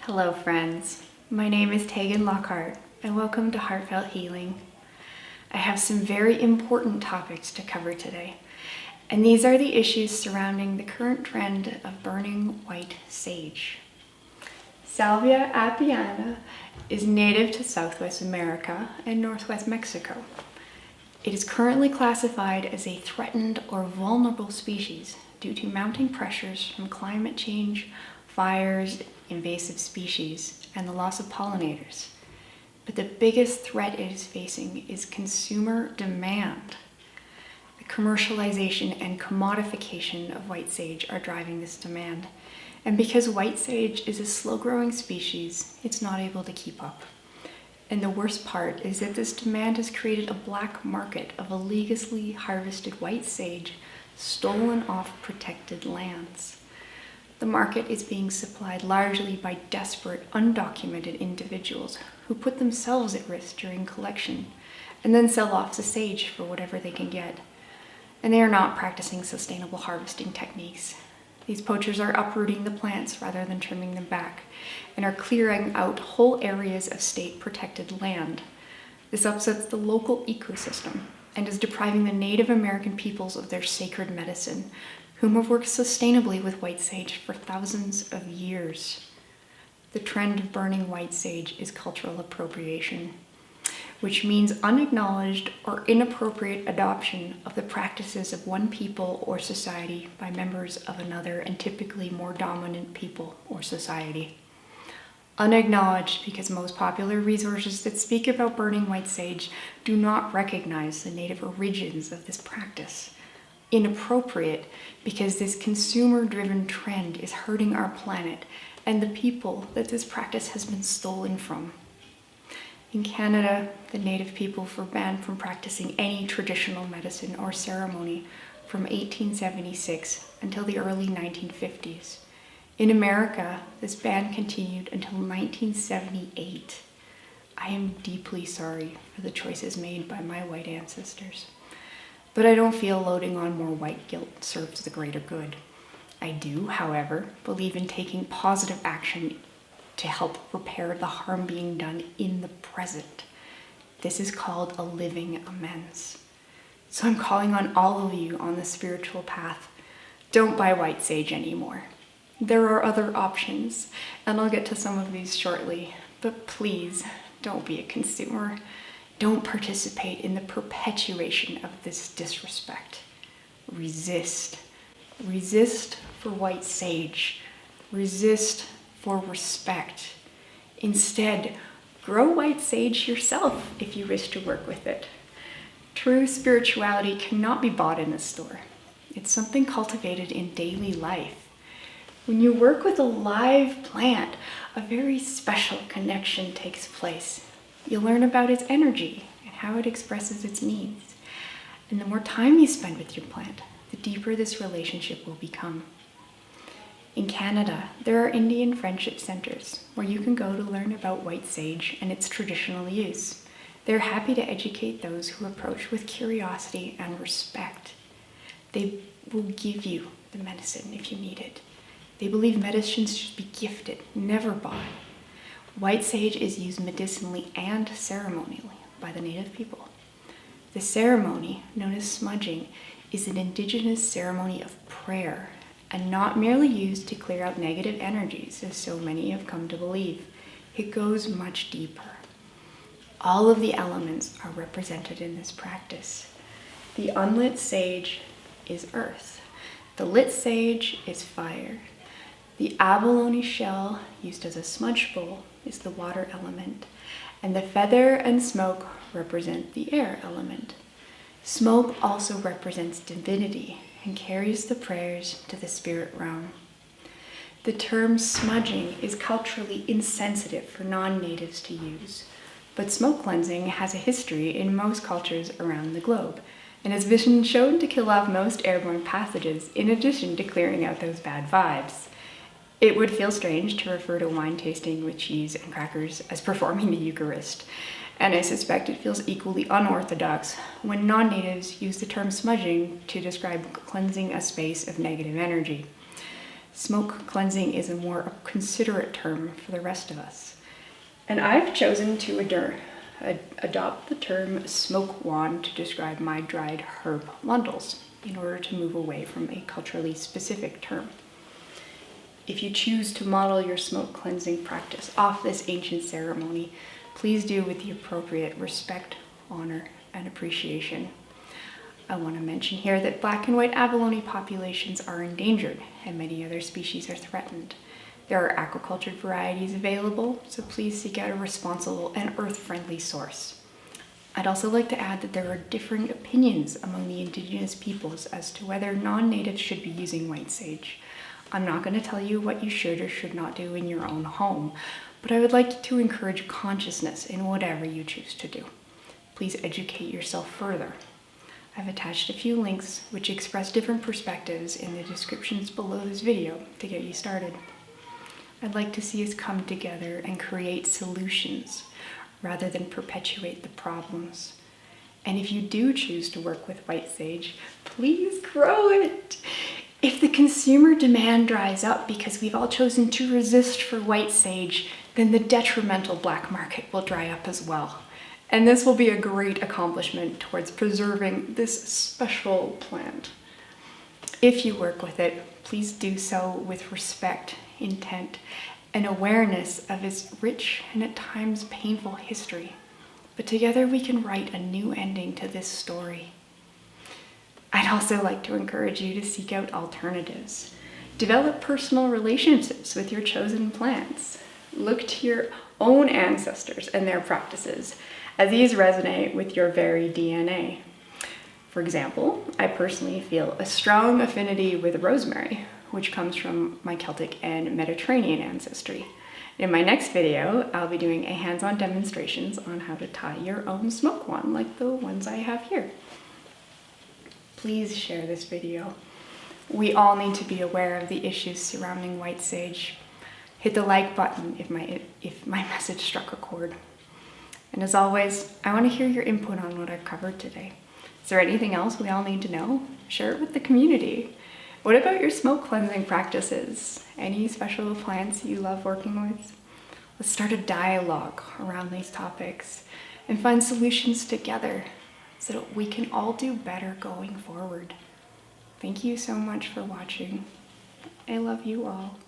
Hello friends, my name is Tegan Lockhart and welcome to Hartfelt Healing. I have some very important topics to cover today, and these are the issues surrounding the current trend of burning white sage. Salvia apiana is native to Southwest America and Northwest Mexico. It is currently classified as a threatened or vulnerable species due to mounting pressures from climate change, fires, invasive species, and the loss of pollinators. But the biggest threat it is facing is consumer demand. The commercialization and commodification of white sage are driving this demand. And because white sage is a slow-growing species, it's not able to keep up. And the worst part is that this demand has created a black market of illegally harvested white sage stolen off protected lands. The market is being supplied largely by desperate, undocumented individuals who put themselves at risk during collection and then sell off the sage for whatever they can get. And they are not practicing sustainable harvesting techniques. These poachers are uprooting the plants rather than trimming them back and are clearing out whole areas of state-protected land. This upsets the local ecosystem and is depriving the Native American peoples of their sacred medicine, whom have worked sustainably with white sage for thousands of years. The trend of burning white sage is cultural appropriation, which means unacknowledged or inappropriate adoption of the practices of one people or society by members of another and typically more dominant people or society. Unacknowledged because most popular resources that speak about burning white sage do not recognize the native origins of this practice. Inappropriate because this consumer-driven trend is hurting our planet and the people that this practice has been stolen from. In Canada, the Native people were banned from practicing any traditional medicine or ceremony from 1876 until the early 1950s. In America, this ban continued until 1978. I am deeply sorry for the choices made by my white ancestors. But I don't feel loading on more white guilt serves the greater good. I do, however, believe in taking positive action to help repair the harm being done in the present. This is called a living amends. So I'm calling on all of you on the spiritual path. Don't buy white sage anymore. There are other options, and I'll get to some of these shortly, but please don't be a consumer. Don't participate in the perpetuation of this disrespect. Resist. Resist for white sage. Resist for respect. Instead, grow white sage yourself if you wish to work with it. True spirituality cannot be bought in a store. It's something cultivated in daily life. When you work with a live plant, a very special connection takes place. You'll learn about its energy and how it expresses its needs. And the more time you spend with your plant, the deeper this relationship will become. In Canada, there are Indian friendship centers where you can go to learn about white sage and its traditional use. They're happy to educate those who approach with curiosity and respect. They will give you the medicine if you need it. They believe medicines should be gifted, never bought. White sage is used medicinally and ceremonially by the Native people. The ceremony, known as smudging, is an indigenous ceremony of prayer and not merely used to clear out negative energies, as so many have come to believe. It goes much deeper. All of the elements are represented in this practice. The unlit sage is earth. The lit sage is fire. The abalone shell, used as a smudge bowl, is the water element, and the feather and smoke represent the air element. Smoke also represents divinity and carries the prayers to the spirit realm. The term smudging is culturally insensitive for non-natives to use, but smoke cleansing has a history in most cultures around the globe and has been shown to kill off most airborne pathogens in addition to clearing out those bad vibes. It would feel strange to refer to wine tasting with cheese and crackers as performing the Eucharist, and I suspect it feels equally unorthodox when non-natives use the term smudging to describe cleansing a space of negative energy. Smoke cleansing is a more considerate term for the rest of us. And I've chosen to adopt the term smoke wand to describe my dried herb bundles in order to move away from a culturally specific term. If you choose to model your smoke cleansing practice off this ancient ceremony, please do with the appropriate respect, honor, and appreciation. I want to mention here that black and white abalone populations are endangered and many other species are threatened. There are aquaculture varieties available, so please seek out a responsible and earth-friendly source. I'd also like to add that there are differing opinions among the indigenous peoples as to whether non-natives should be using white sage. I'm not going to tell you what you should or should not do in your own home, but I would like to encourage consciousness in whatever you choose to do. Please educate yourself further. I've attached a few links which express different perspectives in the descriptions below this video to get you started. I'd like to see us come together and create solutions rather than perpetuate the problems. And if you do choose to work with white sage, please grow it. If the consumer demand dries up because we've all chosen to resist for white sage, then the detrimental black market will dry up as well. And this will be a great accomplishment towards preserving this special plant. If you work with it, please do so with respect, intent, and awareness of its rich and at times painful history. But together we can write a new ending to this story. I'd also like to encourage you to seek out alternatives. Develop personal relationships with your chosen plants. Look to your own ancestors and their practices, as these resonate with your very DNA. For example, I personally feel a strong affinity with rosemary, which comes from my Celtic and Mediterranean ancestry. In my next video, I'll be doing a hands-on demonstrations on how to tie your own smoke wand like the ones I have here. Please share this video. We all need to be aware of the issues surrounding white sage. Hit the like button if my message struck a chord. And as always, I want to hear your input on what I've covered today. Is there anything else we all need to know? Share it with the community. What about your smoke cleansing practices? Any special plants you love working with? Let's start a dialogue around these topics and find solutions together so that we can all do better going forward. Thank you so much for watching. I love you all.